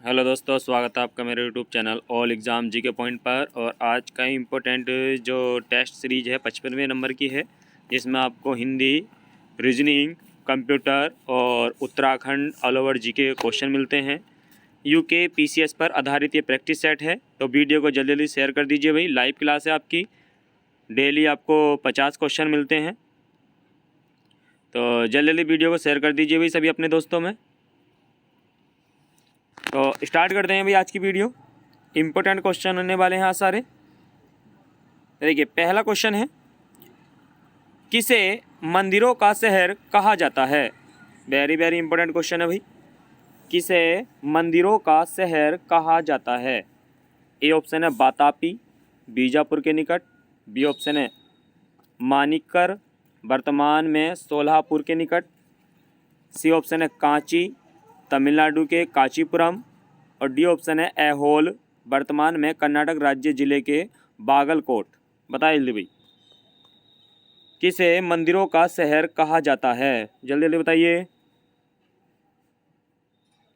Hello दोस्तों, स्वागत है आपका मेरे यूट्यूब चैनल ऑल एग्ज़ाम जी के पॉइंट पर। और आज का इम्पोर्टेंट जो टेस्ट सीरीज है 55वें नंबर की है, जिसमें आपको हिंदी, रीजनिंग, कंप्यूटर और उत्तराखंड ऑल ओवर जी के क्वेश्चन मिलते हैं। यूके पीसीएस पर आधारित ये प्रैक्टिस सेट है, तो वीडियो को जल्दी जल्दी शेयर कर दीजिए भाई। लाइव क्लास है आपकी, डेली आपको 50 क्वेश्चन मिलते हैं, तो जल्दी जल्दी वीडियो को शेयर कर दीजिए भाई सभी अपने दोस्तों में। तो स्टार्ट करते हैं भाई आज की वीडियो। इम्पोर्टेंट क्वेश्चन होने वाले हैं आज सारे। देखिए, पहला क्वेश्चन है, किसे मंदिरों का शहर कहा जाता है? वेरी वेरी इंपॉर्टेंट क्वेश्चन है भाई। किसे मंदिरों का शहर कहा जाता है? ए ऑप्शन है बातापी, बीजापुर के निकट। बी ऑप्शन है मानिककर, वर्तमान में सोलापुर के निकट। सी ऑप्शन है कांची, तमिलनाडु के कांचीपुरम। और डी ऑप्शन है ऐहोल, वर्तमान में कर्नाटक राज्य जिले के बागलकोट। बताइए जल्दी भाई, किसे मंदिरों का शहर कहा जाता है? जल्दी जल्दी बताइए,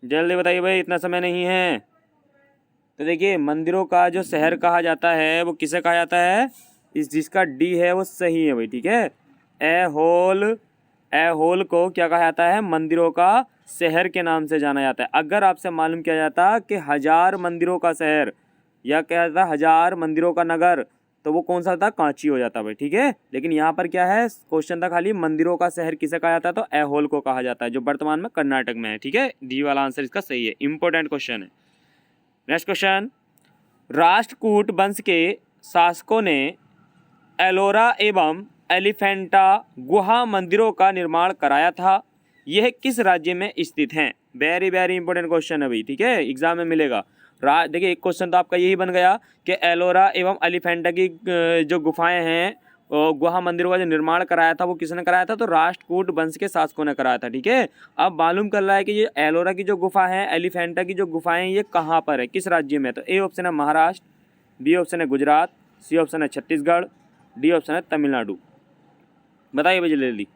जल्दी बताइए भाई, इतना समय नहीं है। तो देखिए, मंदिरों का जो शहर कहा जाता है वो किसे कहा जाता है? इस जिसका डी है वो सही है भाई, ठीक है। ऐहोल को क्या कहा जाता है? मंदिरों का शहर के नाम से जाना जाता है। अगर आपसे मालूम किया जाता कि 1000 मंदिरों का शहर या क्या जाता 1000 मंदिरों का नगर, तो वो कौन सा था? कांची हो जाता भाई, ठीक है। लेकिन यहाँ पर क्या है, क्वेश्चन था खाली मंदिरों का शहर किसे कहा जाता है, तो ऐहोल को कहा जाता है, जो वर्तमान में कर्नाटक में है, ठीक है। डी वाला आंसर इसका सही है। इंपॉर्टेंट क्वेश्चन है। नेक्स्ट क्वेश्चन, राष्ट्रकूट वंश के शासकों ने एलोरा एवं एलिफेंटा गुहा मंदिरों का निर्माण कराया था। यह किस राज्य में स्थित हैं? वेरी वेरी इंपॉर्टेंट क्वेश्चन है भाई, ठीक है, एग्जाम में मिलेगा। देखिए, एक क्वेश्चन तो आपका यही बन गया कि एलोरा एवं एलिफेंटा की जो गुफाएं हैं, गुहा मंदिरों का जो निर्माण कराया था वो किसने कराया था? तो राष्ट्रकूट वंश के शासकों ने कराया था, ठीक है। अब मालूम कर रहा है कि ये एलोरा की जो गुफा है, एलिफेंटा की जो गुफाएं, ये कहाँ पर है, किस राज्य में? तो ए ऑप्शन है महाराष्ट्र, बी ऑप्शन है गुजरात, सी ऑप्शन है छत्तीसगढ़, डी ऑप्शन है तमिलनाडु। बताइए भाई जल्दी जल्दी।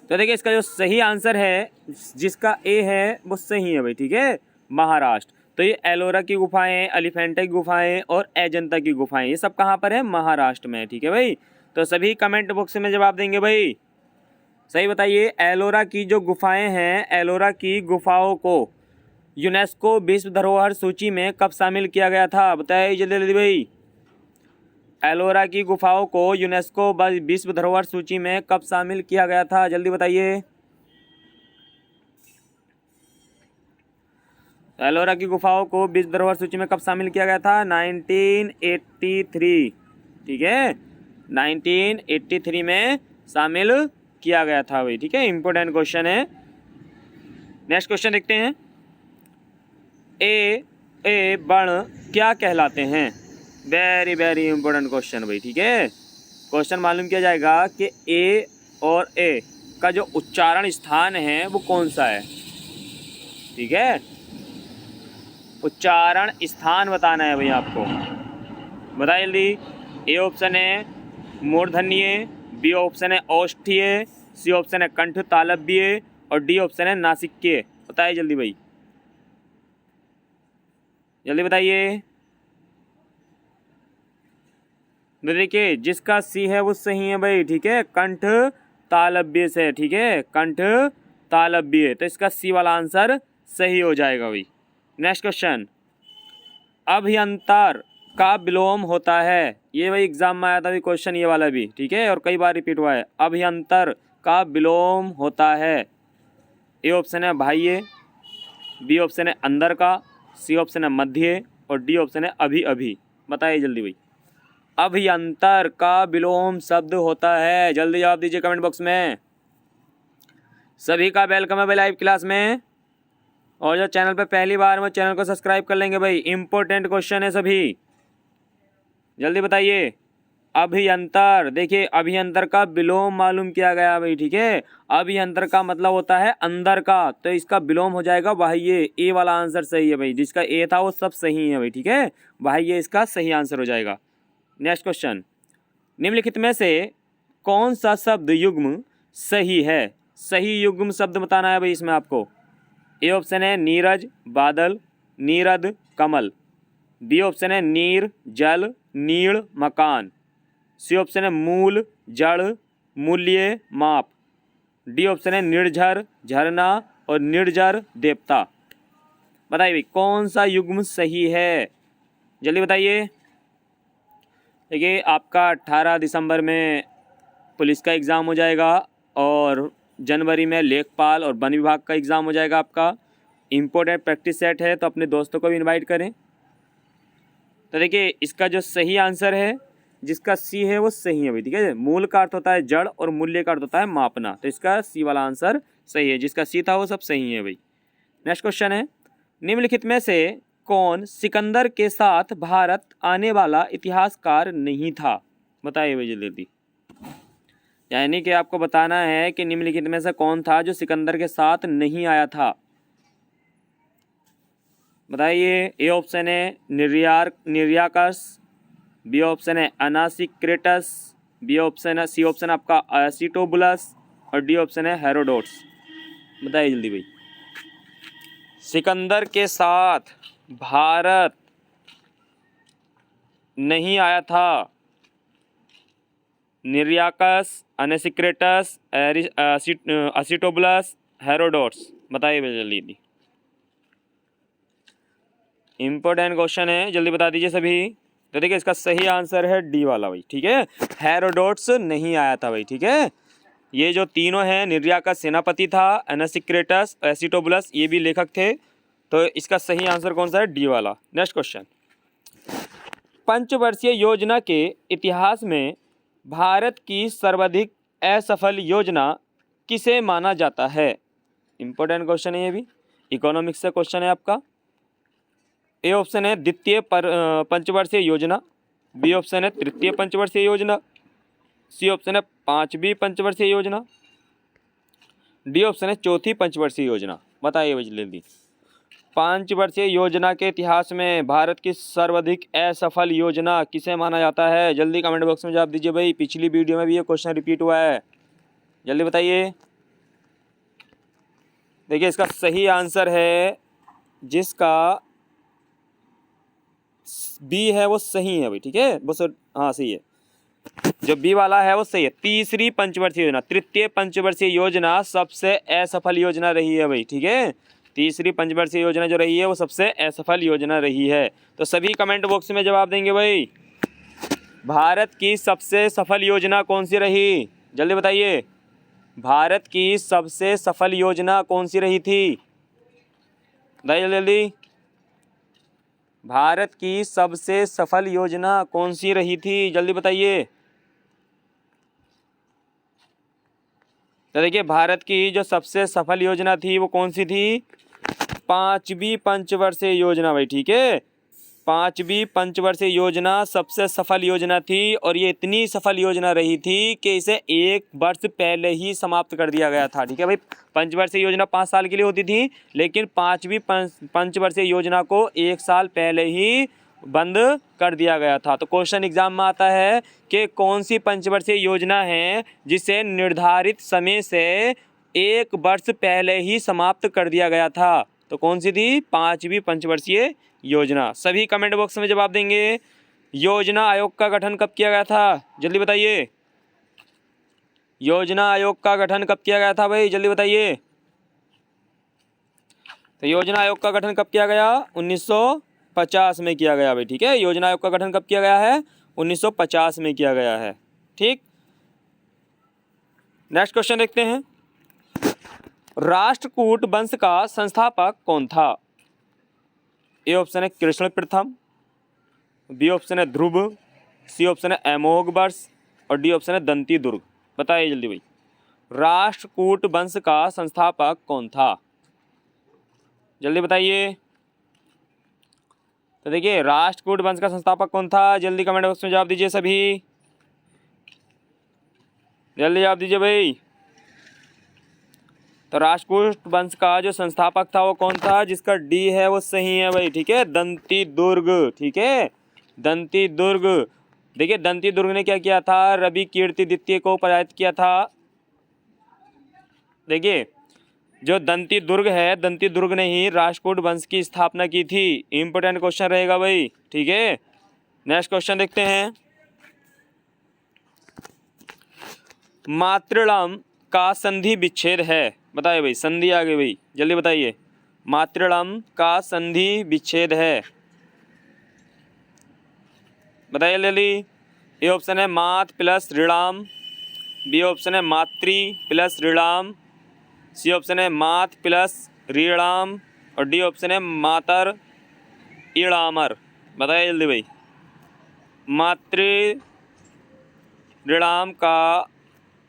तो देखिए, इसका जो सही आंसर है, जिसका ए है वो सही है भाई, ठीक है, महाराष्ट्र। तो ये एलोरा की गुफाएं, एलिफेंटा की गुफाएं और अजंता की गुफाएं, ये सब कहाँ पर है? महाराष्ट्र में, ठीक है भाई। तो सभी कमेंट बॉक्स में जवाब देंगे भाई, सही बताइए। एलोरा की जो गुफाएं हैं, एलोरा की गुफाओं को यूनेस्को विश्व धरोहर सूची में कब शामिल किया गया था? बताइए जल्दी जल्दी भाई। एलोरा की गुफाओं को यूनेस्को विश्व धरोहर सूची में कब शामिल किया गया था? जल्दी बताइए। एलोरा की गुफाओं को विश्व धरोहर सूची में कब शामिल किया गया था? 1983, ठीक है, 1983 में शामिल किया गया था भाई, ठीक है। इंपॉर्टेंट क्वेश्चन है। नेक्स्ट क्वेश्चन देखते हैं, ए वर्ण क्या कहलाते हैं? वेरी वेरी इंपॉर्टेंट क्वेश्चन भाई, ठीक है। क्वेश्चन मालूम किया जाएगा कि ए और ए का जो उच्चारण स्थान है वो कौन सा है, ठीक है। उच्चारण स्थान बताना है भाई आपको। बताइए जल्दी। ए ऑप्शन है मूर्धन्य, बी ऑप्शन है औष्ठ्य, सी ऑप्शन है कंठ तालव्य और डी ऑप्शन है नासिक्य। बताइए जल्दी भाई, जल्दी बताइए। तो देखिए, जिसका सी है वो सही है भाई, ठीक है, कंठ तालव्य से, ठीक है, कंठ तालव्य। तो इसका सी वाला आंसर सही हो जाएगा भाई। नेक्स्ट क्वेश्चन, अभियंतर का विलोम होता है। ये भाई एग्जाम में आया था भी क्वेश्चन, ये वाला भी, ठीक है, और कई बार रिपीट हुआ है। अभियंतर का विलोम होता है। ए ऑप्शन है बाह्य, बी ऑप्शन है अंदर का, सी ऑप्शन है मध्य और डी ऑप्शन है अभी अभी। बताइए जल्दी भाई। अभियंतर का विलोम शब्द होता है। जल्दी जवाब दीजिए कमेंट बॉक्स में। सभी का वेलकम है भाई लाइव क्लास में। और जो चैनल पे पहली बार में, चैनल को सब्सक्राइब कर लेंगे भाई। इंपॉर्टेंट क्वेश्चन है सभी, जल्दी बताइए। अभियंतर, देखिए, अभियंतर का विलोम मालूम किया गया भाई, ठीक है। अभियंतर का मतलब होता है अंदर का, तो इसका विलोम हो जाएगा बाह्य। ए वाला आंसर सही है भाई, जिसका ए था वो सब सही है भाई, ठीक है। बाह्य इसका सही आंसर हो जाएगा। नेक्स्ट क्वेश्चन, निम्नलिखित में से कौन सा शब्द युग्म सही है? सही युग्म शब्द बताना है भाई इसमें आपको। ए ऑप्शन है नीरज, बादल, नीरद, कमल। बी ऑप्शन है नीर, जल, नीड़, मकान। सी ऑप्शन है मूल, जड़, मूल्य, माप। डी ऑप्शन है निर्झर, झरना, और निर्जर, देवता। बताइए भाई कौन सा युग्म सही है, जल्दी बताइए। देखिए आपका 18 दिसंबर में पुलिस का एग्ज़ाम हो जाएगा और जनवरी में लेखपाल और वन विभाग का एग्ज़ाम हो जाएगा आपका। इम्पोर्टेंट प्रैक्टिस सेट है, तो अपने दोस्तों को भी इनवाइट करें। तो देखिए इसका जो सही आंसर है, जिसका सी है वो सही है भाई, ठीक है। मूल का अर्थ होता है जड़ और मूल्य का अर्थ होता है मापना, तो इसका सी वाला आंसर सही है। जिसका सी था वो सब सही है भाई। नेक्स्ट क्वेश्चन है, निम्नलिखित में से कौन सिकंदर के साथ भारत आने वाला इतिहासकार नहीं था? बताइए भाई जल्दी। यानी कि आपको बताना है कि निम्नलिखित में से कौन था जो सिकंदर के साथ नहीं आया था। बताइए। ए ऑप्शन है निर्याकस, बी ऑप्शन है अनासिक्रेटस, बी ऑप्शन है, सी ऑप्शन आपका एसिटोबुलस, और डी ऑप्शन है हेरोडोट्स। बताइए जल्दी भाई। सिकंदर के साथ भारत नहीं आया था। निर्याकस, अनासिक्रेटस, एसिटोबुलस, हेरोडोट्स। बताइए भाई जल्दी। इम्पोर्टेंट क्वेश्चन है, जल्दी बता दीजिए सभी। तो देखिए इसका सही आंसर है डी वाला भाई, ठीक है। हेरोडोट्स नहीं आया था भाई, ठीक है। ये जो तीनों हैं, निर्याकस सेनापति था, अनासिक्रेटस, एसिटोबुलस ये भी लेखक थे। तो इसका सही आंसर कौन सा है? डी वाला। नेक्स्ट क्वेश्चन, पंचवर्षीय योजना के इतिहास में भारत की सर्वाधिक असफल योजना किसे माना जाता है? इम्पोर्टेंट क्वेश्चन है ये भी, इकोनॉमिक्स से क्वेश्चन है आपका। ए ऑप्शन है द्वितीय पंचवर्षीय योजना, बी ऑप्शन है तृतीय पंचवर्षीय योजना, सी ऑप्शन है पांचवी पंचवर्षीय योजना, डी ऑप्शन है चौथी पंचवर्षीय योजना। बताइए भाई जल्दी। पंचवर्षीय योजना के इतिहास में भारत की सर्वाधिक असफल योजना किसे माना जाता है? जल्दी कमेंट बॉक्स में जवाब दीजिए भाई। पिछली वीडियो में भी ये क्वेश्चन रिपीट हुआ है, जल्दी बताइए। देखिए इसका सही आंसर है, जिसका बी है वो सही है भाई, ठीक है। वो हाँ सही है, जो बी वाला है वो सही है। तीसरी पंचवर्षीय योजना, तृतीय पंचवर्षीय योजना सबसे असफल योजना रही है भाई, ठीक है। तीसरी पंचवर्षीय योजना जो रही है वो सबसे असफल योजना रही है। तो सभी कमेंट बॉक्स में जवाब देंगे भाई। भारत की सबसे सफल योजना कौन सी रही? जल्दी बताइए। भारत की सबसे सफल योजना कौन सी रही थी? बताइए जल्दी। भारत की सबसे सफल योजना कौन सी रही थी? जल्दी बताइए। तो देखिए भारत की जो सबसे सफल योजना थी वो कौन सी थी? पांचवी पंचवर्षीय योजना भाई, ठीक है। पांचवी पंचवर्षीय योजना सबसे सफल योजना थी, और ये इतनी सफल योजना रही थी कि इसे 1 वर्ष पहले ही समाप्त कर दिया गया था, ठीक है भाई। पंचवर्षीय योजना 5 साल के लिए होती थी, लेकिन पांचवी पंचवर्षीय योजना को 1 साल पहले ही बंद कर दिया गया था। तो क्वेश्चन एग्जाम में आता है कि कौन सी पंचवर्षीय योजना है जिसे निर्धारित समय से 1 वर्ष पहले ही समाप्त कर दिया गया था? तो कौन सी थी? पांचवी पंचवर्षीय योजना। सभी कमेंट बॉक्स में जवाब देंगे। योजना आयोग का गठन कब किया गया था? जल्दी बताइए। योजना आयोग का गठन कब किया गया था भाई? जल्दी बताइए। तो योजना आयोग का गठन कब किया गया? 1950 में किया गया भाई, ठीक है। योजना आयोग का गठन कब किया गया है? 1950 में किया गया है, ठीक। नेक्स्ट क्वेश्चन देखते हैं। राष्ट्रकूट वंश का संस्थापक कौन था? ए ऑप्शन है कृष्ण प्रथम, बी ऑप्शन है ध्रुव, सी ऑप्शन है अमोघवर्ष, और डी ऑप्शन है दंती दुर्ग। बताइए जल्दी भाई। राष्ट्रकूट वंश का संस्थापक कौन था? जल्दी बताइए। तो देखिए राष्ट्रकूट वंश का संस्थापक कौन था? जल्दी कमेंट बॉक्स में जवाब दीजिए सभी, जल्दी जवाब दीजिए भाई। तो राष्ट्रकूट वंश का जो संस्थापक था वो कौन था? जिसका डी है वो सही है भाई, ठीक है। दंती दुर्ग, ठीक है। दंती दुर्ग। देखिए दंती दुर्ग ने क्या किया था? रवि कीर्ति द्वितीय को पराजित किया था। देखिए जो दंती दुर्ग है, दंती दुर्ग ने ही राष्ट्रकूट वंश की स्थापना की थी। इंपॉर्टेंट क्वेश्चन रहेगा भाई, ठीक है। नेक्स्ट क्वेश्चन देखते हैं। मातृणाम का संधि विच्छेद है, बताइए भाई, संधि आ गई भाई, जल्दी बताइए। मातृणाम का संधि विच्छेद है, बताइए जल्दी। ए ऑप्शन है मात प्लस ऋणाम, बी ऑप्शन है मातृ प्लस ऋणाम, सी ऑप्शन है मात प्लस ऋणाम और डी ऑप्शन है मातर इणामर। बताइए जल्दी भाई। मातृ ऋणाम का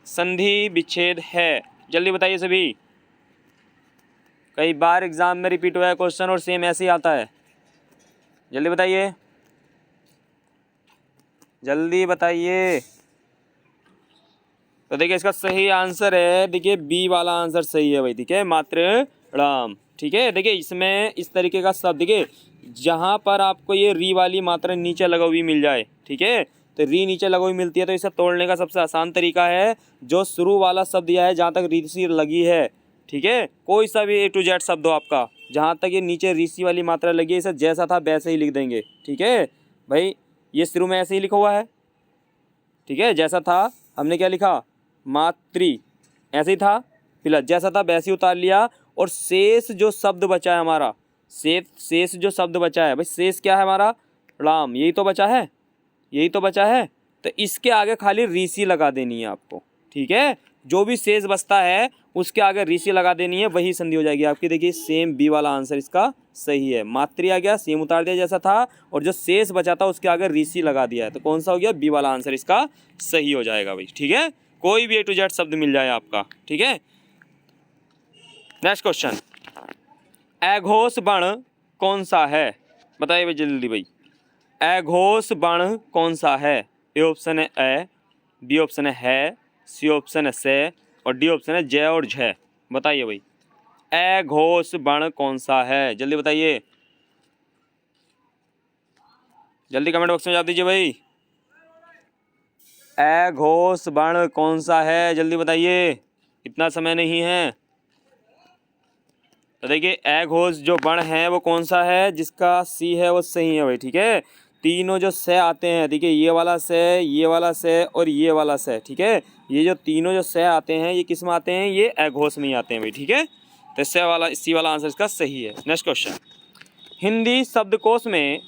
संधि विच्छेद है, जल्दी बताइए सभी। कई बार एग्जाम में रिपीट हुआ है क्वेश्चन और सेम ऐसे ही आता है, जल्दी बताइए, जल्दी बताइए। तो देखिए इसका सही आंसर है, देखिए बी वाला आंसर सही है भाई, ठीक है, मातृणाम, ठीक है। देखिए इसमें इस तरीके का शब्द, देखिए जहाँ पर आपको ये री वाली मात्रा नीचे लगा हुई मिल जाए, ठीक है, तो री नीचे लगी हुई मिलती है, तो इसे तोड़ने का सबसे आसान तरीका है जो शुरू वाला शब्द दिया है जहाँ तक री सी लगी है, ठीक है, कोई सा भी A to Z शब्द हो आपका, जहाँ तक ये नीचे री सी वाली मात्रा लगी है, इसे जैसा था वैसे ही लिख देंगे, ठीक है भाई। ये शुरू में ऐसे ही लिखा हुआ है, ठीक है, जैसा था हमने क्या लिखा, मातृ, ऐसे ही था, प्लस जैसा था वैसे ही उतार लिया, और शेष जो शब्द बचा है हमारा, शेष जो शब्द बचा है भाई, शेष क्या है हमारा, राम, यही तो बचा है, यही तो बचा है, तो इसके आगे खाली रीसी लगा देनी है आपको, ठीक है। जो भी शेष बचता है उसके आगे रीसी लगा देनी है, वही संधि हो जाएगी आपकी। देखिए सेम बी वाला आंसर इसका सही है, मातृ आ गया, सेम उतार दिया जैसा था, और जो शेष बचा था उसके आगे रीसी लगा दिया है, तो कौन सा हो गया, बी वाला आंसर इसका सही हो जाएगा भाई, ठीक है। कोई भी A to Z शब्द मिल जाए आपका, ठीक है। नेक्स्ट क्वेश्चन, अघोष वर्ण कौन सा है, बताइए भाई जल्दी भाई। अघोष वर्ण कौन सा है, ए ऑप्शन है ए, बी ऑप्शन है, सी ऑप्शन है से और डी ऑप्शन है जय और झ। बताइए भाई अघोष वर्ण कौन सा है, जल्दी बताइए, जल्दी कमेंट बॉक्स में जवाब दीजिए भाई। अघोष वर्ण कौन सा है, जल्दी बताइए, इतना समय नहीं है। तो देखिए अघोष जो वर्ण है वो कौन सा है, जिसका सी है वो सही है भाई, ठीक है। तीनों जो से आते हैं, देखिए ये वाला से, ये वाला से और ये वाला से, ठीक है, ये जो तीनों जो से आते हैं ये किस में आते हैं, ये अघोष में ही आते हैं भाई, ठीक है। तो से वाला, सी वाला आंसर इसका सही है। नेक्स्ट क्वेश्चन, हिंदी शब्दकोश में,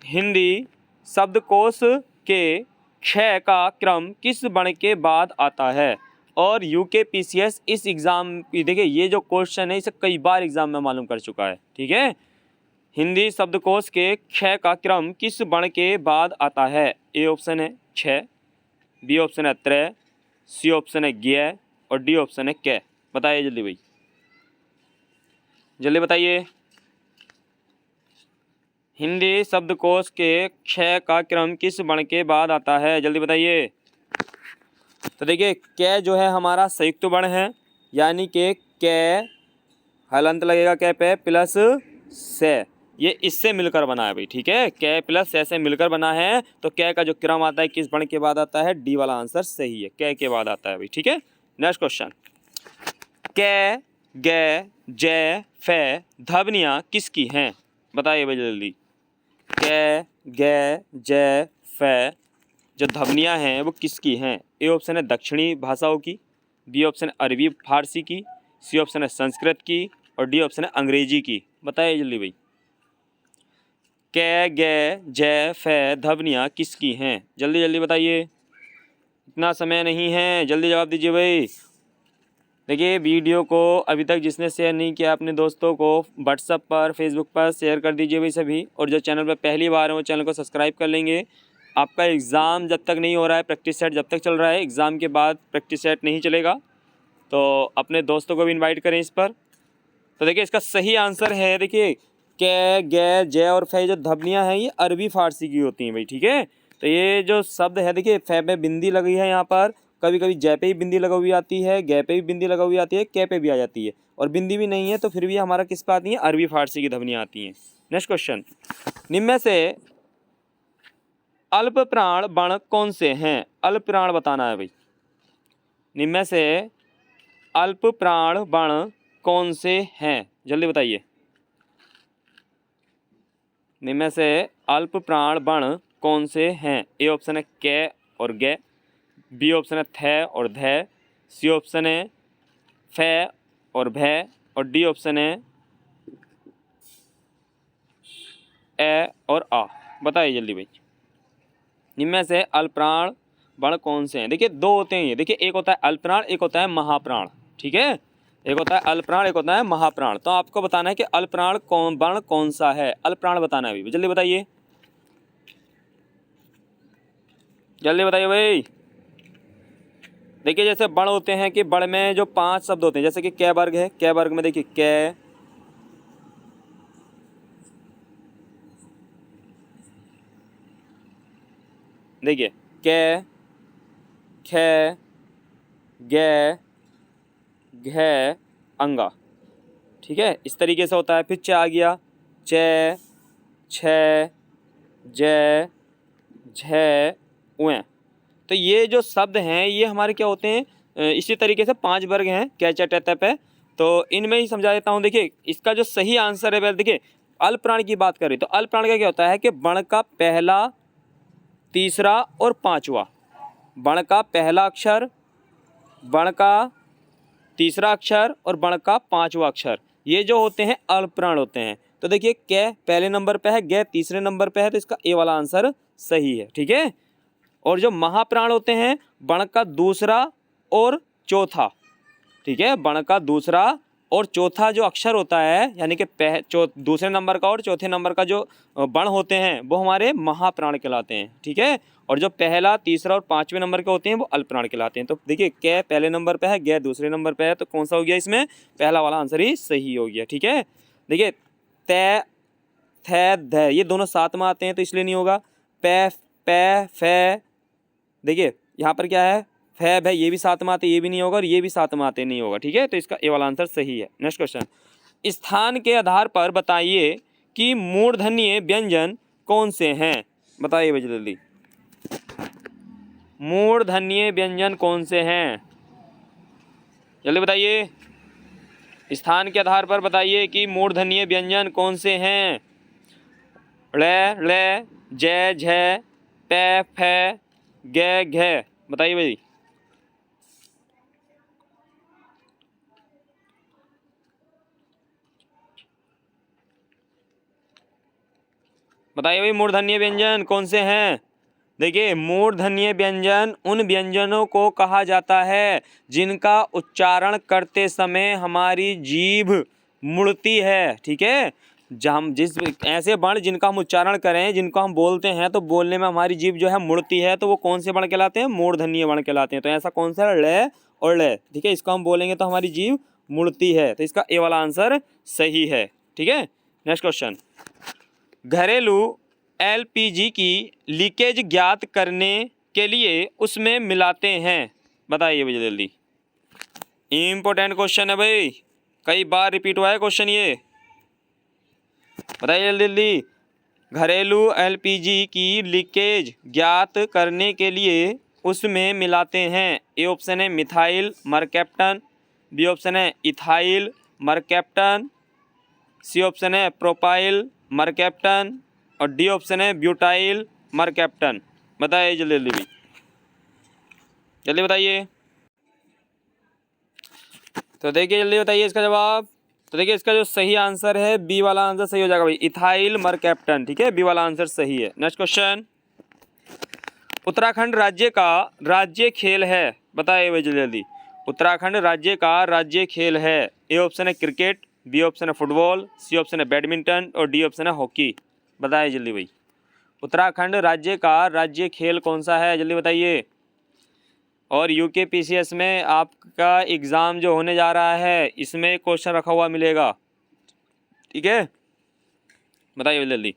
हिंदी शब्दकोश के क्षय का क्रम किस वर्ण के बाद आता है, और UKPCS इस एग्ज़ाम, देखिए ये जो क्वेश्चन है इसे कई बार एग्जाम में मालूम कर चुका है, ठीक है। हिंदी शब्दकोश के क्षय का क्रम किस वर्ण के बाद आता है, ए ऑप्शन है क्षय, बी ऑप्शन है त्रय, सी ऑप्शन है ज्ञ और डी ऑप्शन है कै। बताइए जल्दी भाई, जल्दी बताइए। हिंदी शब्दकोश के क्षय का क्रम किस वर्ण के बाद आता है, जल्दी बताइए। तो देखिए कै जो है हमारा संयुक्त वर्ण है, यानी कि कै हलंत लगेगा कै पे प्लस से, ये इससे मिलकर बना है भाई, ठीक है, कै प्लस से मिलकर बना है, तो कै का जो क्रम आता है किस वर्ण के बाद आता है, डी वाला आंसर सही है, कै के बाद आता है भाई, ठीक है। नेक्स्ट क्वेश्चन, कै गे जय फे ध्वनियाँ किसकी हैं, बताइए भाई जल्दी। कै गे जय फे जो ध्वनियाँ हैं वो किसकी हैं, ए ऑप्शन है दक्षिणी भाषाओं की, बी ऑप्शन है अरबी फारसी की, सी ऑप्शन है संस्कृत की और डी ऑप्शन है अंग्रेजी की। बताइए जल्दी भाई, कै गे जय फे ध्वनियाँ किसकी हैं, जल्दी जल्दी बताइए, इतना समय नहीं है, जल्दी जवाब दीजिए भाई। देखिए वीडियो को अभी तक जिसने शेयर नहीं किया अपने दोस्तों को व्हाट्सएप पर, फेसबुक पर शेयर कर दीजिए भाई सभी, और जो चैनल पर पहली बार है वो चैनल को सब्सक्राइब कर लेंगे। आपका एग्ज़ाम जब तक नहीं हो रहा है, प्रैक्टिस सेट जब तक चल रहा है, एग्ज़ाम के बाद प्रैक्टिस सेट नहीं चलेगा, तो अपने दोस्तों को भी इनवाइट करें इस पर। तो देखिए इसका सही आंसर है, देखिए कै गे जय और फे जो ध्वनियाँ हैं ये अरबी फारसी की होती हैं भाई, ठीक है। तो ये जो शब्द है देखिए फे पे बिंदी लगी है यहाँ पर, कभी कभी जय पे ही बिंदी लगा हुई आती है, गे पे भी बिंदी लगा हुई आती है, कै पे भी आ जाती है, और बिंदी भी नहीं है तो फिर भी हमारा किस पे आती है, अरबी फारसी की ध्वनियाँ आती हैं। नेक्स्ट क्वेश्चन, निम्न में से अल्प प्राण वर्ण कौन से हैं, अल्प प्राण बताना है भाई। निम्न में से अल्प प्राण बाण कौन से हैं? जल्दी बताइए। इनमें से अल्प प्राण बाण कौन से हैं? ए ऑप्शन है कै और गे, बी ऑप्शन है थे और धै, सी ऑप्शन है फै और भै, और डी ऑप्शन है ए और आ। बताइए जल्दी भाई। इनमें से अल्पप्राण बाण कौन से हैं? देखिए दो होते हैं ये। देखिए एक होता है अल्पप्राण, एक होता है महाप्राण। ठीक है, एक होता है अल्पप्राण, एक होता है महाप्राण। तो आपको बताना है कि अल्पप्राण बाण कौन सा है। अल्पप्राण बताना है अभी, जल्दी बताइए, जल्दी बताइए भाई। देखिए जैसे बण होते हैं कि बण में जो 5 शब्द होते हैं, जैसे कि कै वर्ग है, कै वर्ग में देखिए कै, देखिए कै, खे, गे, घै, अंगा। ठीक है, इस तरीके से होता है। फिर च आ गया, चे, छे, जै, झै, उएं। तो ये जो शब्द हैं ये हमारे क्या होते हैं, इसी तरीके से 5 वर्ग हैं, कै च टे तै पे। तो इनमें ही समझा देता हूँ। देखिए इसका जो सही आंसर है, देखिए अल्पप्राण की बात करें तो अल्पप्राण का क्या होता है कि बण का पहला, तीसरा और पांचवा, बण का पहला अक्षर, बण का तीसरा अक्षर और बण का पांचवा अक्षर, ये जो होते हैं अल्पप्राण होते हैं। तो देखिए कै पहले नंबर पे है, गे तीसरे नंबर पे है, तो इसका ए वाला आंसर सही है। ठीक है, और जो महाप्राण होते हैं बण का दूसरा और चौथा, ठीक है, बण का दूसरा और चौथा जो अक्षर होता है, यानी कि दूसरे नंबर का और चौथे नंबर का जो बण होते हैं वो हमारे महाप्राण कहलाते हैं। ठीक है, और जो पहला, तीसरा और पांचवें नंबर के होते हैं वो अल्पप्राण कहलाते हैं। तो देखिए कै पहले नंबर पे है, गे दूसरे नंबर पे है, तो कौन सा हो गया इसमें? पहला वाला आंसर ही सही हो गया। ठीक है, देखिए तै, थे, धै ये दोनों साथ में आते हैं तो इसलिए नहीं होगा। पै, पै, फै, देखिए यहाँ पर क्या है, फैब है, ये भी साथ में आते, ये भी नहीं होगा, और ये भी साथ में आते, नहीं होगा। ठीक है, तो इसका ए वाला आंसर सही है। नेक्स्ट क्वेश्चन, स्थान के आधार पर बताइए कि मूर्धन्य व्यंजन कौन से हैं? बताइए भाई जल्दी, मूर्धन्य व्यंजन कौन से हैं? जल्दी बताइए, स्थान के आधार पर बताइए कि मूर्धन्य व्यंजन कौन से हैं? ड़े, ळे, जै, झै, पै, फै, गे, घे। बताइए भाई। बताइए भाई मूर्धन्य व्यंजन कौन से हैं? देखिए मूर्धन्य व्यंजन उन व्यंजनों को कहा जाता है जिनका उच्चारण करते समय हमारी जीभ मुड़ती है। ठीक है, हम जिस ऐसे वर्ण जिनका हम उच्चारण करें, जिनको हम बोलते हैं तो बोलने में हमारी जीभ जो है मुड़ती है, तो वो कौन से वर्ण कहलाते हैं? मूर्धन्य वर्ण कहलाते हैं। तो ऐसा कौन सा? ळ और ळ। ठीक है, इसको हम बोलेंगे तो हमारी जीभ मुड़ती है, तो इसका ए वाला आंसर सही है। ठीक है, नेक्स्ट क्वेश्चन, घरेलू एलपीजी की लीकेज ज्ञात करने के लिए उसमें मिलाते हैं। बताइए भाई जल्दी, इम्पोर्टेंट क्वेश्चन है भाई, कई बार रिपीट हुआ है क्वेश्चन ये। बताइए जल्दी जल्दी, घरेलू एलपीजी की लीकेज ज्ञात करने के लिए उसमें मिलाते हैं। ए ऑप्शन है मिथाइल मरकैप्टन, बी ऑप्शन है इथाइल मरकैप्टन, सी ऑप्शन है प्रोपाइल मरकैप्टन, और डी ऑप्शन है ब्यूटाइल मरकैप्टन। बताइए जल्दी जल्दी, जल्दी बताइए। तो देखिए जल्दी बताइए इसका जवाब। तो देखिए इसका जो सही आंसर है बी वाला आंसर सही हो जाएगा भाई, इथाइल मरकैप्टन। ठीक है, बी वाला आंसर सही है। नेक्स्ट क्वेश्चन, उत्तराखंड राज्य का राज्य खेल है। बताइए भाई जल्दी जल्दी, उत्तराखंड राज्य का राज्य खेल है। ए ऑप्शन है क्रिकेट, बी ऑप्शन है फुटबॉल, सी ऑप्शन है बैडमिंटन, और डी ऑप्शन है हॉकी। बताइए जल्दी भाई, उत्तराखंड राज्य का राज्य खेल कौन सा है? जल्दी बताइए। और यूकेपीसीएस में आपका एग्ज़ाम जो होने जा रहा है इसमें क्वेश्चन रखा हुआ मिलेगा। ठीक है, बताइए जल्दी,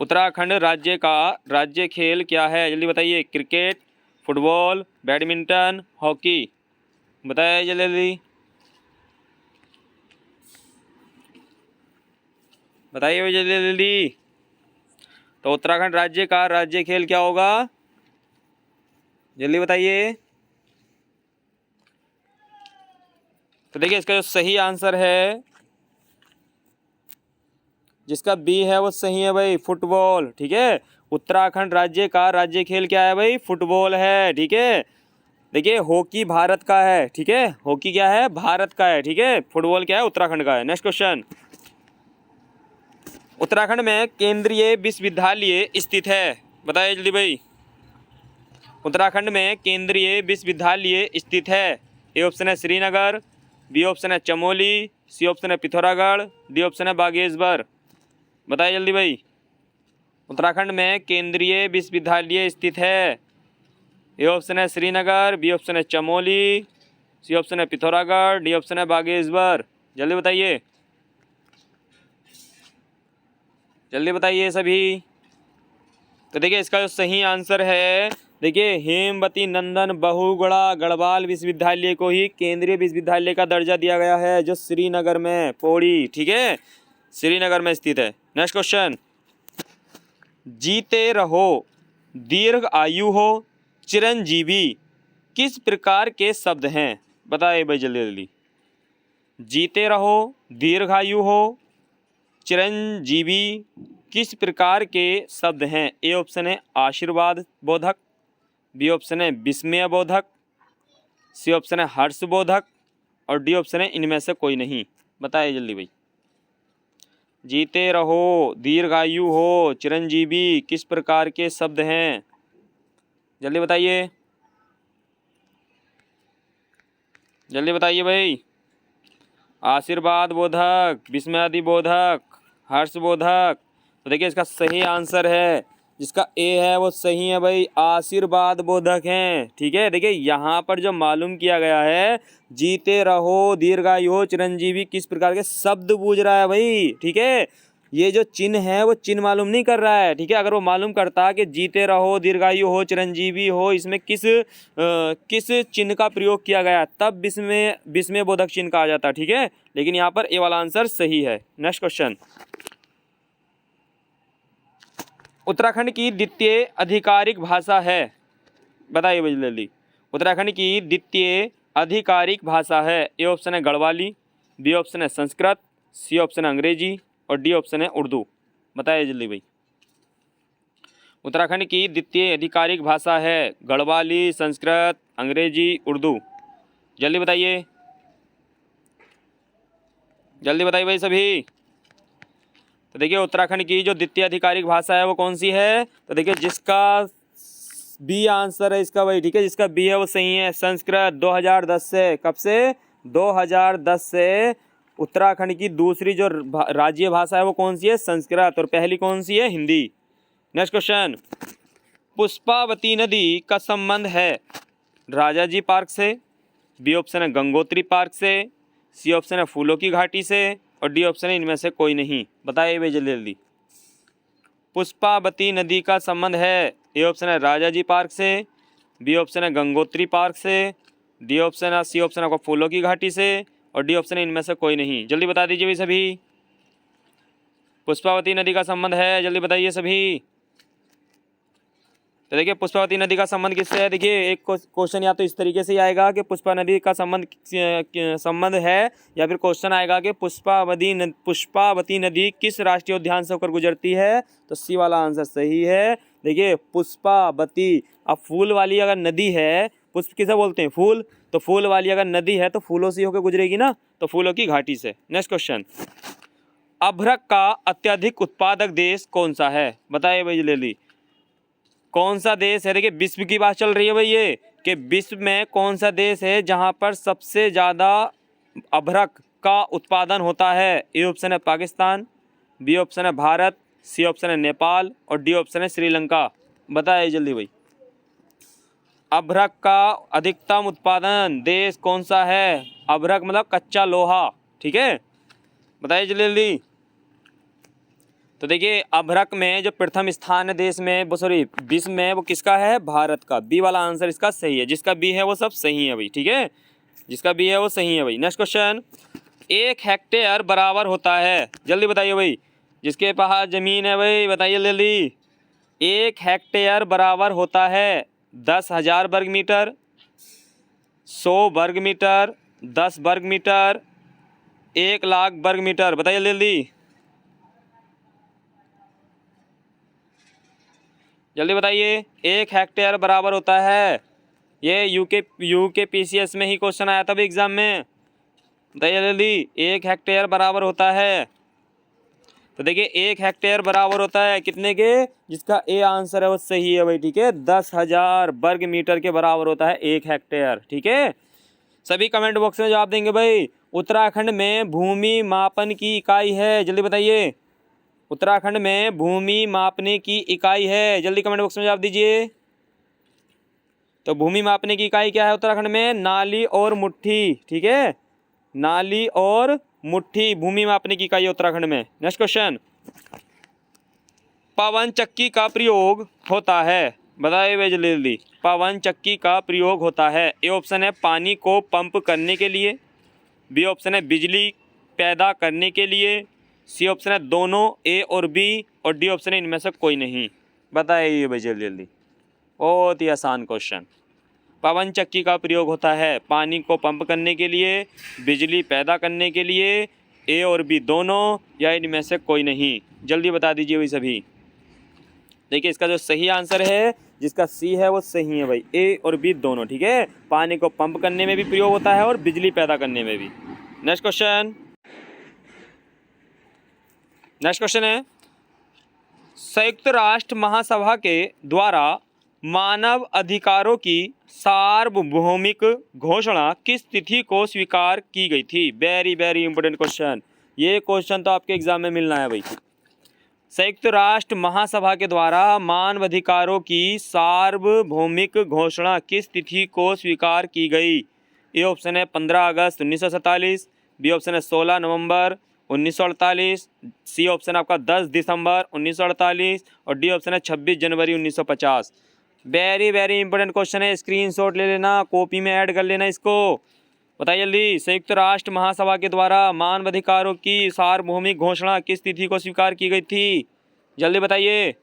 उत्तराखंड राज्य का राज्य खेल क्या है? जल्दी बताइए, क्रिकेट, फुटबॉल, बैडमिंटन, हॉकी। बताइए जल्दी जल्दी, बताइए जल्दी जल्दी। तो उत्तराखंड राज्य का राज्य खेल क्या होगा? जल्दी बताइए। तो देखिए इसका जो सही आंसर है, जिसका बी है वो सही है भाई, फुटबॉल। ठीक है, उत्तराखंड राज्य का राज्य खेल क्या है भाई, फुटबॉल है। ठीक है, देखिए हॉकी भारत का है। ठीक है, हॉकी क्या है, भारत का है। ठीक है, फुटबॉल क्या है, उत्तराखंड का है। नेक्स्ट क्वेश्चन, उत्तराखंड में केंद्रीय विश्वविद्यालय स्थित है, बताइए जल्दी भाई। उत्तराखंड में केंद्रीय विश्वविद्यालय स्थित है। ए ऑप्शन है श्रीनगर, बी ऑप्शन है चमोली, सी ऑप्शन है पिथौरागढ़, डी ऑप्शन है बागेश्वर। बताइए जल्दी भाई। उत्तराखंड में केंद्रीय विश्वविद्यालय स्थित है। ए ऑप्शन है श्रीनगर, बी ऑप्शन है चमोली, सी ऑप्शन है पिथौरागढ़, डी ऑप्शन है बागेश्वर। जल्दी बताइए, जल्दी बताइए सभी। तो देखिए इसका जो सही आंसर है, देखिए हेमवती नंदन बहुगुणा गढ़वाल विश्वविद्यालय को ही केंद्रीय विश्वविद्यालय का दर्जा दिया गया है, जो श्रीनगर में, पौड़ी, ठीक है, श्रीनगर में स्थित है। नेक्स्ट क्वेश्चन, जीते रहो, दीर्घ आयु हो, चिरंजीवी किस प्रकार के शब्द हैं, बताइए भाई जल्दी जल्दी। जीते रहो, दीर्घायु हो, चिरंजीवी किस प्रकार के शब्द हैं। ए ऑप्शन है आशीर्वाद बोधक, बी ऑप्शन है विस्मय बोधक, सी ऑप्शन है हर्ष बोधक, और डी ऑप्शन है इनमें से कोई नहीं। बताइए जल्दी भाई। जीते रहो, दीर्घायु हो, चिरंजीवी किस प्रकार के शब्द हैं, जल्दी बताइए, जल्दी बताइए भाई। आशीर्वाद बोधक, विस्मयादि बोधक, हर्ष बोधक। तो देखिए इसका सही आंसर है, जिसका ए है वो सही है भाई, आशीर्वाद बोधक हैं। ठीक है, देखिए यहाँ पर जो मालूम किया गया है, जीते रहो, दीर्घायु हो, चिरंजीवी किस प्रकार के शब्द बूझ रहा है भाई। ठीक है, ये जो चिन्ह है वो चिन्ह मालूम नहीं कर रहा है। ठीक है, अगर वो मालूम करता कि जीते रहो, दीर्घायु हो, चिरंजीवी हो, इसमें किस चिन्ह का प्रयोग किया गया, तब विस्मय बोधक चिन्ह का आ जाता। ठीक है, लेकिन यहाँ पर ए वाला आंसर सही है। नेक्स्ट क्वेश्चन, उत्तराखंड की द्वितीय आधिकारिक भाषा है, बताइए भाई जल्दी। उत्तराखंड की द्वितीय आधिकारिक भाषा है। ए ऑप्शन है गढ़वाली, बी ऑप्शन है संस्कृत, सी ऑप्शन है अंग्रेजी, और डी ऑप्शन है उर्दू। बताइए जल्दी भाई। उत्तराखंड की द्वितीय आधिकारिक भाषा है गढ़वाली, संस्कृत, अंग्रेजी, उर्दू। जल्दी बताइए, जल्दी बताइए भाई सभी। तो देखिए उत्तराखंड की जो द्वितीय आधिकारिक भाषा है वो कौन सी है, तो देखिए जिसका बी आंसर है इसका भाई। ठीक है, जिसका बी है वो सही है, संस्कृत। 2010 से, कब से, 2010 से उत्तराखंड की दूसरी जो राज्य भाषा है वो कौन सी है, संस्कृत, और पहली कौन सी है, हिंदी। नेक्स्ट क्वेश्चन, पुष्पावती नदी का संबंध है राजाजी पार्क से, बी ऑप्शन है गंगोत्री पार्क से, सी ऑप्शन है फूलों की घाटी से, और डी ऑप्शन है इनमें से कोई नहीं। बताइए भाई जल्दी जल्दी। पुष्पावती नदी का संबंध है, ए ऑप्शन है राजाजी पार्क से, बी ऑप्शन है गंगोत्री पार्क से, डी ऑप्शन है, सी ऑप्शन है फूलों की घाटी से, और डी ऑप्शन है इनमें से कोई नहीं। जल्दी बता दीजिए भाई सभी। पुष्पावती नदी का संबंध है, जल्दी बताइए सभी। तो देखिए पुष्पावती नदी का संबंध किससे है, देखिए एक क्वेश्चन या तो इस तरीके से आएगा कि पुष्पा नदी का संबंध है, या फिर क्वेश्चन आएगा कि पुष्पावती नदी किस राष्ट्रीय उद्यान से होकर गुजरती है, तो सी वाला आंसर सही है। देखिए पुष्पावती, अब फूल वाली अगर नदी है, पुष्प किसे बोलते हैं, फूल, तो फूल वाली अगर नदी है तो फूलों से होकर गुजरेगी ना, तो फूलों की घाटी से। नेक्स्ट क्वेश्चन, अभ्रक का अत्यधिक उत्पादक देश कौन सा है, बताइए भाई जल्दी। कौन सा देश है, देखिए विश्व की बात चल रही है भाई ये, कि विश्व में कौन सा देश है जहां पर सबसे ज़्यादा अभ्रक का उत्पादन होता है। ए ऑप्शन है पाकिस्तान, बी ऑप्शन है भारत, सी ऑप्शन है नेपाल, और डी ऑप्शन है श्रीलंका। बताइए जल्दी भाई। अभ्रक का अधिकतम उत्पादन देश कौन सा है, अभ्रक मतलब कच्चा लोहा। ठीक है, बताइए जल्दी जल्दी। तो देखिए अभ्रक में जो प्रथम स्थान है देश में, वो सॉरी विश्व में, वो किसका है, भारत का। बी वाला आंसर इसका सही है, जिसका बी है वो सब सही है भाई। ठीक है, जिसका बी है वो सही है भाई। नेक्स्ट क्वेश्चन, 1 हेक्टेयर बराबर होता है, जल्दी बताइए भाई। जिसके पास ज़मीन है भाई बताइए जल्दी। 1 हेक्टेयर बराबर होता है 10,000 वर्ग मीटर, 100 वर्ग मीटर, 10 वर्ग मीटर, 1 लाख वर्ग मीटर। बताइए जल्दी जल्दी बताइए। 1 हेक्टेयर बराबर होता है, ये यूके पीसीएस में ही क्वेश्चन आया था अभी एग्जाम में। बताइए जल्दी, 1 हेक्टेयर बराबर होता है। तो देखिए 1 हेक्टेयर बराबर होता है कितने के, जिसका ए आंसर है वो सही है भाई, ठीक है। 10,000 वर्ग मीटर के बराबर होता है 1 हेक्टेयर, ठीक है। सभी कमेंट बॉक्स में जवाब देंगे भाई। उत्तराखंड में भूमि मापन की इकाई है, जल्दी बताइए। उत्तराखंड में भूमि मापने की इकाई है, जल्दी कमेंट बॉक्स में जवाब दीजिए। तो भूमि मापने की इकाई क्या है उत्तराखंड में? नाली और मुट्ठी, ठीक है। नाली और मुट्ठी भूमि मापने की इकाई है उत्तराखंड में। नेक्स्ट क्वेश्चन, पवन चक्की का प्रयोग होता है। बताइए भाई जल्दी जल्दी, पवन चक्की का प्रयोग होता है। ए ऑप्शन है पानी को पंप करने के लिए, बी ऑप्शन है बिजली पैदा करने के लिए, सी ऑप्शन है दोनों ए और बी, और डी ऑप्शन है इनमें से कोई नहीं। बताइए भाई जल्दी जल्दी, बहुत ही आसान क्वेश्चन। पवन चक्की का प्रयोग होता है पानी को पंप करने के लिए, बिजली पैदा करने के लिए, ए और बी दोनों, या इनमें से कोई नहीं। जल्दी बता दीजिए भाई सभी। देखिए इसका जो सही आंसर है, जिसका सी है वो सही है भाई, ए और बी दोनों, ठीक है। पानी को पंप करने में भी प्रयोग होता है और बिजली पैदा करने में भी। नेक्स्ट क्वेश्चन है, संयुक्त राष्ट्र महासभा के द्वारा मानव अधिकारों की सार्वभौमिक घोषणा किस तिथि को स्वीकार की गई थी? वेरी वेरी इंपॉर्टेंट क्वेश्चन, ये क्वेश्चन तो आपके एग्जाम में मिलना है भाई। संयुक्त राष्ट्र महासभा के द्वारा मानव अधिकारों की सार्वभौमिक घोषणा किस तिथि को स्वीकार की गई? ए ऑप्शन है 15 अगस्त 1947, बी ऑप्शन है 16 नवंबर 1948, सी ऑप्शन आपका 10 दिसंबर 1948, और डी ऑप्शन है 26 जनवरी 1950। वेरी वेरी इंपॉर्टेंट क्वेश्चन है, स्क्रीनशॉट ले लेना, कॉपी में ऐड कर लेना इसको। बताइए जल्दी, संयुक्त राष्ट्र महासभा के द्वारा मानवाधिकारों की सार्वभौमिक घोषणा किस तिथि को स्वीकार की गई थी? जल्दी बताइए,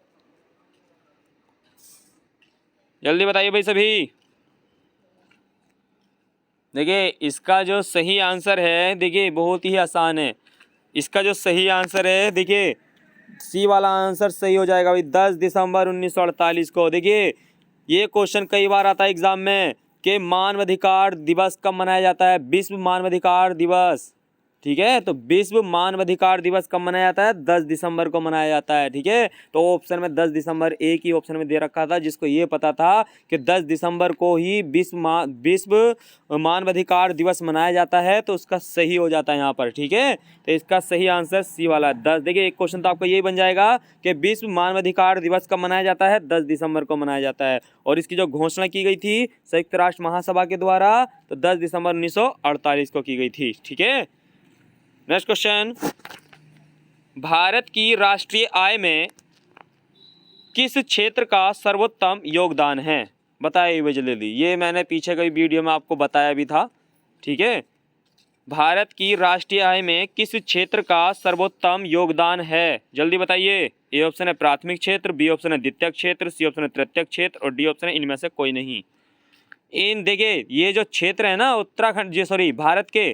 जल्दी बताइए भाई सभी। देखिए इसका जो सही आंसर है, देखिए बहुत ही आसान है। इसका जो सही आंसर है, देखिए सी वाला आंसर सही हो जाएगा भाई, 10 दिसंबर 1948 को। देखिए ये क्वेश्चन कई बार आता है एग्जाम में कि मानवाधिकार दिवस कब मनाया जाता है? विश्व मानवाधिकार दिवस, ठीक है। तो विश्व मानवाधिकार दिवस कब मनाया जाता है? 10 दिसंबर को मनाया जाता है, ठीक है। तो ऑप्शन में 10 दिसंबर एक ही ऑप्शन में दे रखा था, जिसको ये पता था कि 10 दिसंबर को ही विश्व मानवाधिकार दिवस मनाया जाता है, तो उसका सही हो जाता है यहाँ पर, ठीक है। तो इसका सही आंसर सी वाला 10। देखिए एक क्वेश्चन तो आपका यही बन जाएगा कि विश्व मानवाधिकार दिवस कब मनाया जाता है? 10 दिसंबर को मनाया जाता है। और इसकी जो घोषणा की गई थी संयुक्त राष्ट्र महासभा के द्वारा, तो 10 दिसंबर 1948 को की गई थी, ठीक है। नेक्स्ट क्वेश्चन, भारत की राष्ट्रीय आय में किस क्षेत्र का सर्वोत्तम योगदान है? बताइए भाई जल्दी। ये मैंने पीछे कई वीडियो में आपको बताया भी था, ठीक है। भारत की राष्ट्रीय आय में किस क्षेत्र का सर्वोत्तम योगदान है? जल्दी बताइए। ए ऑप्शन है प्राथमिक क्षेत्र, बी ऑप्शन है द्वितीयक क्षेत्र, सी ऑप्शन है तृतीयक क्षेत्र, और डी ऑप्शन है इनमें से कोई नहीं। इन देखिए ये जो क्षेत्र है ना भारत के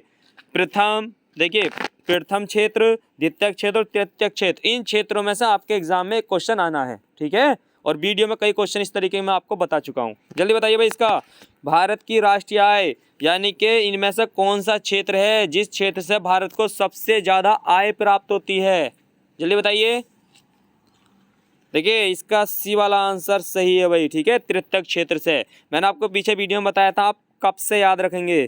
प्रथम क्षेत्र, द्वितीय क्षेत्र और तृतीय क्षेत्र, इन क्षेत्रों में से आपके एग्जाम में एक क्वेश्चन आना है, ठीक है। और वीडियो में कई क्वेश्चन इस तरीके में आपको बता चुका हूँ। जल्दी बताइए भाई, इसका भारत की राष्ट्रीय आय यानी कि इनमें से कौन सा क्षेत्र है जिस क्षेत्र से भारत को सबसे ज़्यादा आय प्राप्त होती है? जल्दी बताइए। देखिए इसका सी वाला आंसर सही है भाई, ठीक है, तृतीय क्षेत्र से। मैंने आपको पीछे वीडियो में बताया था, आप कप से याद रखेंगे,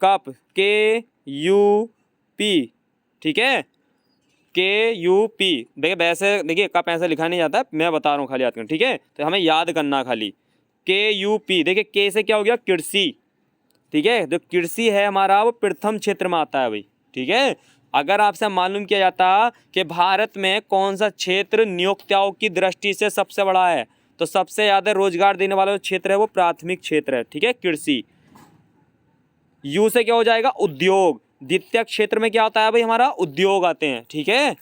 कप KUP, ठीक है, KUP। देखिए वैसे देखिए कप ऐसे लिखा नहीं जाता, मैं बता रहा हूँ खाली याद करना, ठीक है। तो हमें याद करना खाली KUP। देखिए के से क्या हो गया? कृषि, ठीक है। जो कृषि है हमारा वो प्रथम क्षेत्र में आता है भाई, ठीक है। अगर आपसे मालूम किया जाता कि भारत में कौन सा क्षेत्र नियोक्ताओं की दृष्टि से सबसे बड़ा है, तो सबसे ज़्यादा रोजगार देने वाला जो क्षेत्र है वो प्राथमिक क्षेत्र है, ठीक है, कृषि। यू से क्या हो जाएगा? उद्योग। द्वितीय क्षेत्र में क्या आता है भाई? हमारा उद्योग आते हैं, ठीक है।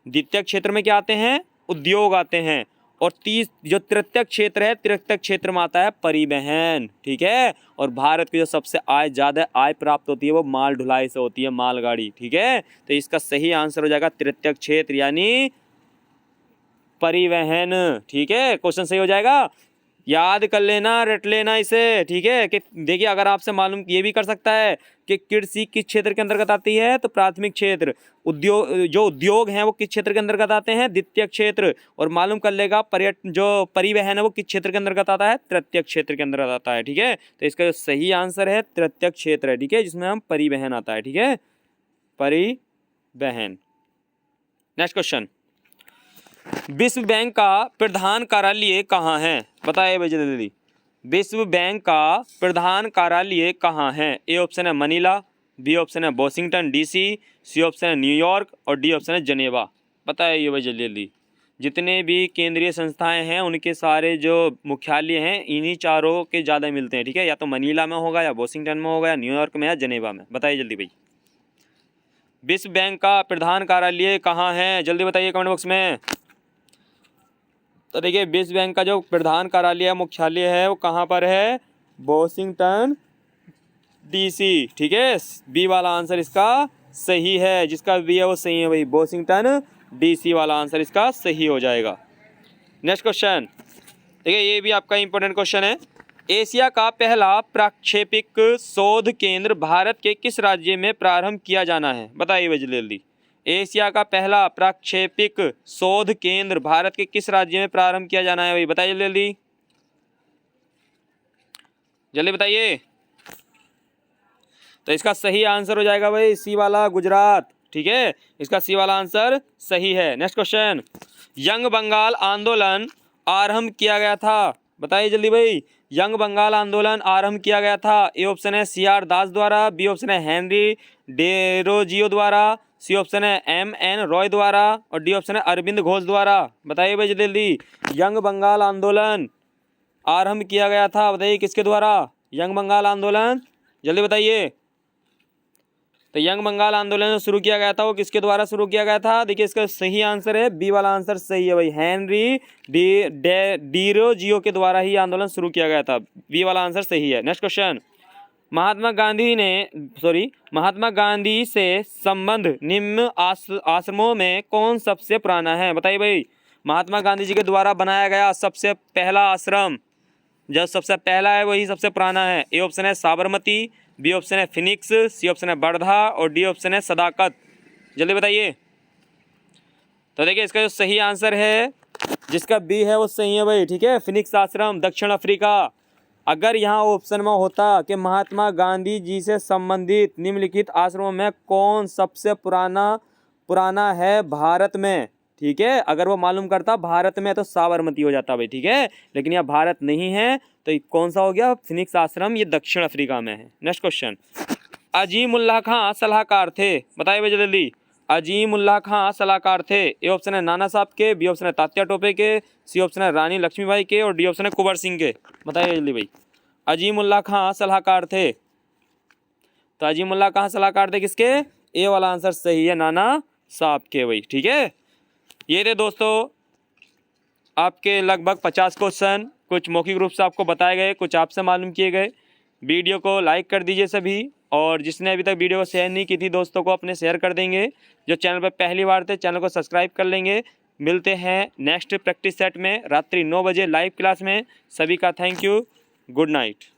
द्वितीय क्षेत्र में क्या आते हैं? उद्योग आते हैं। और 30 जो तृतीयक क्षेत्र है, तृतीयक क्षेत्र में आता है परिवहन, ठीक है। और भारत की जो सबसे ज़्यादा आय प्राप्त होती है वो माल ढुलाई से होती है, मालगाड़ी, ठीक है। तो इसका सही आंसर हो जाएगा तृतीयक क्षेत्र यानी परिवहन, ठीक है। क्वेश्चन सही हो जाएगा, याद कर लेना, रट लेना इसे, ठीक है। कि देखिए अगर आपसे मालूम ये भी कर सकता है कि कृषि किस क्षेत्र के अंतर्गत आती है, तो प्राथमिक क्षेत्र। उद्योग हैं वो किस क्षेत्र के अंतर्गत आते हैं, द्वितीय क्षेत्र। और मालूम कर लेगा जो परिवहन है वो किस क्षेत्र के अंतर्गत आता है, तृतीय क्षेत्र के अंतर्गत आता है, ठीक है। तो इसका जो सही आंसर है तृतीय क्षेत्र है, ठीक है, जिसमें हम परिवहन आता है, ठीक है, परिवहन। नेक्स्ट क्वेश्चन, विश्व बैंक का प्रधान कार्यालय कहाँ है, बताइए भाई जल्दी। विश्व बैंक का प्रधान कार्यालय कहाँ है? ए ऑप्शन है मनीला, बी ऑप्शन है वॉशिंगटन डीसी, सी ऑप्शन है न्यूयॉर्क और डी ऑप्शन है जनेवा। बताइए भाई जल्दी जल्दी। जितने भी केंद्रीय संस्थाएं हैं उनके सारे जो मुख्यालय हैं इन्हीं चारों के ज़्यादा मिलते हैं, ठीक है। या तो मनीला में होगा, या वॉशिंगटन में होगा, या न्यूयॉर्क में, या जनेवा में। बताइए जल्दी भाई, विश्व बैंक का प्रधान कार्यालय कहाँ है, जल्दी बताइए कमेंट बॉक्स में। तो देखिए विश्व बैंक का जो प्रधान कार्यालय मुख्यालय है वो कहाँ पर है, वॉशिंगटन डीसी, ठीक है। बी वाला आंसर इसका सही है, जिसका बी है वो सही है भाई, वॉशिंगटन डीसी वाला आंसर इसका सही हो जाएगा। नेक्स्ट क्वेश्चन देखिए, ये भी आपका इंपॉर्टेंट क्वेश्चन है। एशिया का पहला प्रक्षेपिक शोध केंद्र भारत के किस राज्य में प्रारंभ किया जाना है, बताइए भाई जल्दी जल्दी। एशिया का पहला प्रक्षेपिक शोध केंद्र भारत के किस राज्य में प्रारंभ किया जाना है भाई, बताइए जल्दी जल्दी, जल्दी बताइए। तो इसका सही आंसर हो जाएगा भाई सी वाला, गुजरात, ठीक है। इसका सी वाला आंसर सही है। नेक्स्ट क्वेश्चन, यंग बंगाल आंदोलन आरंभ किया गया था, बताइए जल्दी भाई। यंग बंगाल आंदोलन आरंभ किया गया था। ए ऑप्शन है CR दास द्वारा, बी ऑप्शन है हेनरी डेरोजियो द्वारा, सी ऑप्शन है MN रॉय द्वारा और डी ऑप्शन है अरविंद घोष द्वारा। बताइए भाई जल्दी जल्दी। यंग बंगाल आंदोलन आरंभ किया गया था, बताइए किसके द्वारा, यंग बंगाल आंदोलन, जल्दी बताइए। तो यंग बंगाल आंदोलन शुरू किया गया था वो किसके द्वारा शुरू किया गया था, देखिए इसका सही आंसर है बी वाला आंसर सही है भाई, हेनरी डेरोजियो के द्वारा ही आंदोलन शुरू किया गया था, बी वाला आंसर सही है। नेक्स्ट क्वेश्चन, महात्मा गांधी से संबंध निम्न आश्रमों में कौन सबसे पुराना है, बताइए भाई। महात्मा गांधी जी के द्वारा बनाया गया सबसे पहला आश्रम जो सबसे पहला है वही सबसे पुराना है। ए ऑप्शन है साबरमती, बी ऑप्शन है फिनिक्स, सी ऑप्शन है वर्धा और डी ऑप्शन है सदाकत। जल्दी बताइए। तो देखिए इसका जो सही आंसर है जिसका बी है वो सही है भाई, ठीक है, फिनिक्स आश्रम दक्षिण अफ्रीका। अगर यहाँ ऑप्शन में होता कि महात्मा गांधी जी से संबंधित निम्नलिखित आश्रमों में कौन सबसे पुराना है भारत में, ठीक है, अगर वो मालूम करता भारत में तो साबरमती हो जाता भाई, ठीक है। लेकिन यह भारत नहीं है तो कौन सा हो गया, फिनिक्स आश्रम, ये दक्षिण अफ्रीका में है। नेक्स्ट क्वेश्चन, अजीमुल्लाह खां सलाहकार थे, बताइए भाई जल्दी। अजीमुल्लाह खां सलाहकार थे। ए ऑप्शन है नाना साहब के, बी ऑप्शन है तात्या टोपे के, सी ऑप्शन है रानी लक्ष्मीबाई के और डी ऑप्शन है कुंवर सिंह के। बताइए जल्दी भाई। अजीमुल्लाह खां सलाहकार थे, तो अजीमुल्लाह खां सलाहकार थे किसके, ए वाला आंसर सही है, नाना साहब के भाई, ठीक है। ये थे दोस्तों आपके लगभग 50 क्वेश्चन, कुछ मौखिक रूप से आपको बताए गए, कुछ आपसे मालूम किए गए। वीडियो को लाइक कर दीजिए सभी, और जिसने अभी तक वीडियो को शेयर नहीं की थी दोस्तों को अपने शेयर कर देंगे। जो चैनल पर पहली बार थे चैनल को सब्सक्राइब कर लेंगे। मिलते हैं नेक्स्ट प्रैक्टिस सेट में रात्रि 9 बजे लाइव क्लास में। सभी का थैंक यू, गुड नाइट।